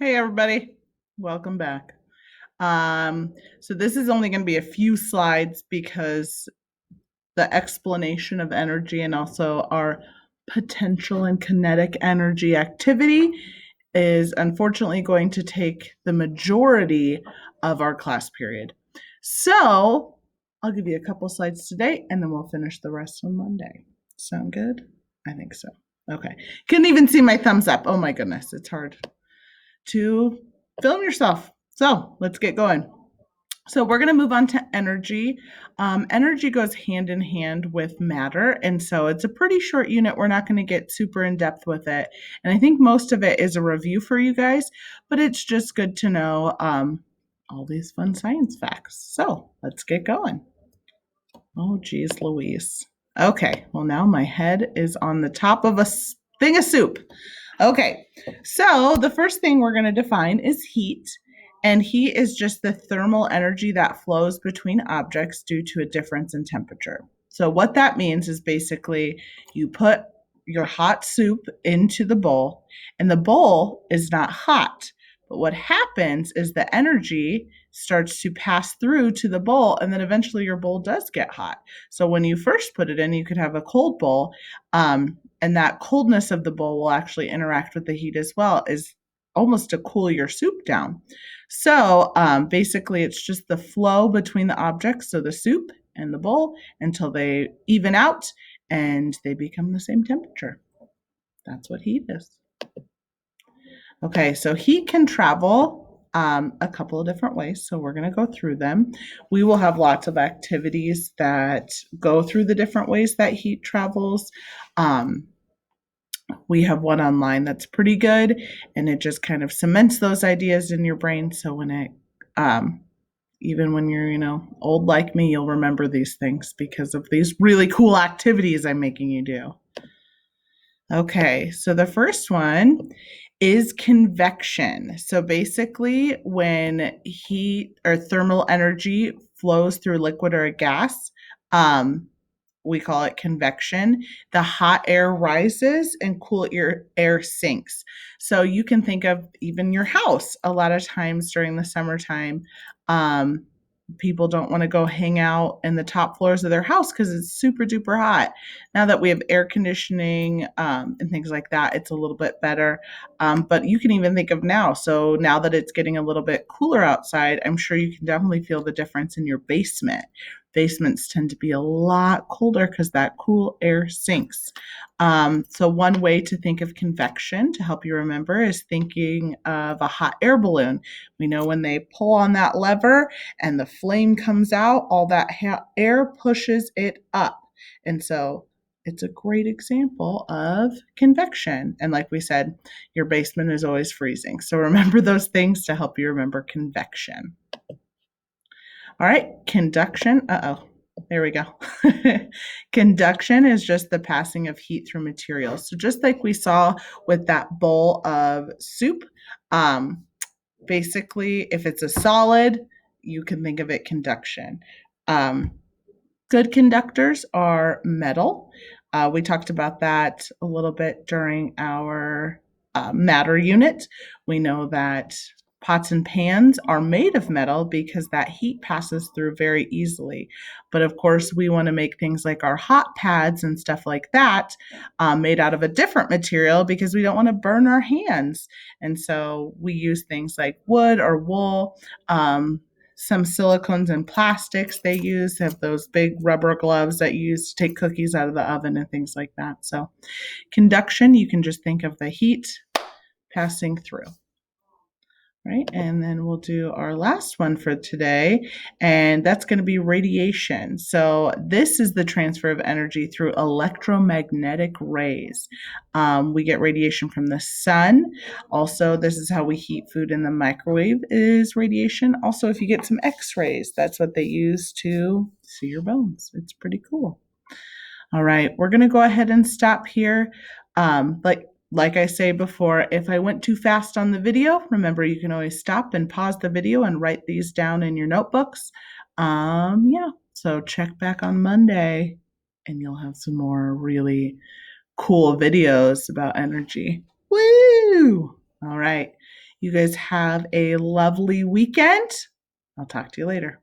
Hey everybody, welcome back. So this is only going to be a few slides because the explanation of energy and also our potential and kinetic energy activity is unfortunately going to take the majority of our class period. So I'll give you a couple slides today and then we'll finish the rest on Monday. Sound good? I think so. Okay. Couldn't even see my thumbs up. Oh my goodness, it's hard to film yourself. So let's get going. So we're going to move on to energy. Energy goes hand in hand with matter, and so it's a pretty short unit. We're not going to get super in depth with it, and I think most of it is a review for you guys, but it's just good to know all these fun science facts. So let's get going. Oh, geez, Louise. Okay, well now my head is on the top of a thing of soup. Okay, so the first thing we're going to define is heat. And heat is just the thermal energy that flows between objects due to a difference in temperature. So, what that means is basically you put your hot soup into the bowl, and the bowl is not hot. But what happens is the energy starts to pass through to the bowl, and then eventually your bowl does get hot. So, when you first put it in, you could have a cold bowl. And that coldness of the bowl will actually interact with the heat as well, is almost to cool your soup down. So basically, it's just the flow between the objects, so the soup and the bowl, until they even out and they become the same temperature. That's what heat is. Okay, so heat can travel a couple of different ways. So we're going to go through them. We will have lots of activities that go through the different ways that heat travels. We have one online that's pretty good, and it just kind of cements those ideas in your brain. So when it, even when you're, old like me, you'll remember these things because of these really cool activities I'm making you do. Okay, so the first one is convection. So basically, when heat or thermal energy flows through a liquid or a gas, we call it convection. The hot air rises and cool air sinks. So you can think of even your house. A lot of times during the summertime, people don't want to go hang out in the top floors of their house because it's super duper hot. Now that we have air conditioning and things like that, it's a little bit better. But you can even think of now. So now that it's getting a little bit cooler outside, I'm sure you can definitely feel the difference in your basement. Basements tend to be a lot colder because that cool air sinks. So one way to think of convection to help you remember is thinking of a hot air balloon. We know when they pull on that lever and the flame comes out, all that air pushes it up. And so it's a great example of convection. And like we said, your basement is always freezing. So remember those things to help you remember convection. All right, conduction. There we go. Conduction is just the passing of heat through materials. So just like we saw with that bowl of soup, basically, if it's a solid, you can think of it conduction. Good conductors are metal. We talked about that a little bit during our matter unit. We know that pots and pans are made of metal because that heat passes through very easily. But of course, we want to make things like our hot pads and stuff like that made out of a different material because we don't want to burn our hands. And so we use things like wood or wool. Some silicones and plastics they use have those big rubber gloves that you use to take cookies out of the oven and things like that. So conduction, you can just think of the heat passing through. Right, and then we'll do our last one for today, and that's going to be radiation. So this is the transfer of energy through electromagnetic rays. We get radiation from the sun. Also, this is how we heat food in the microwave is radiation. Also, if you get some x-rays, that's what they use to see your bones. It's pretty cool. All right, we're going to go ahead and stop here. Like I say before, if I went too fast on the video, remember you can always stop and pause the video and write these down in your notebooks. So check back on Monday and you'll have some more really cool videos about energy. Woo! All right. You guys have a lovely weekend. I'll talk to you later.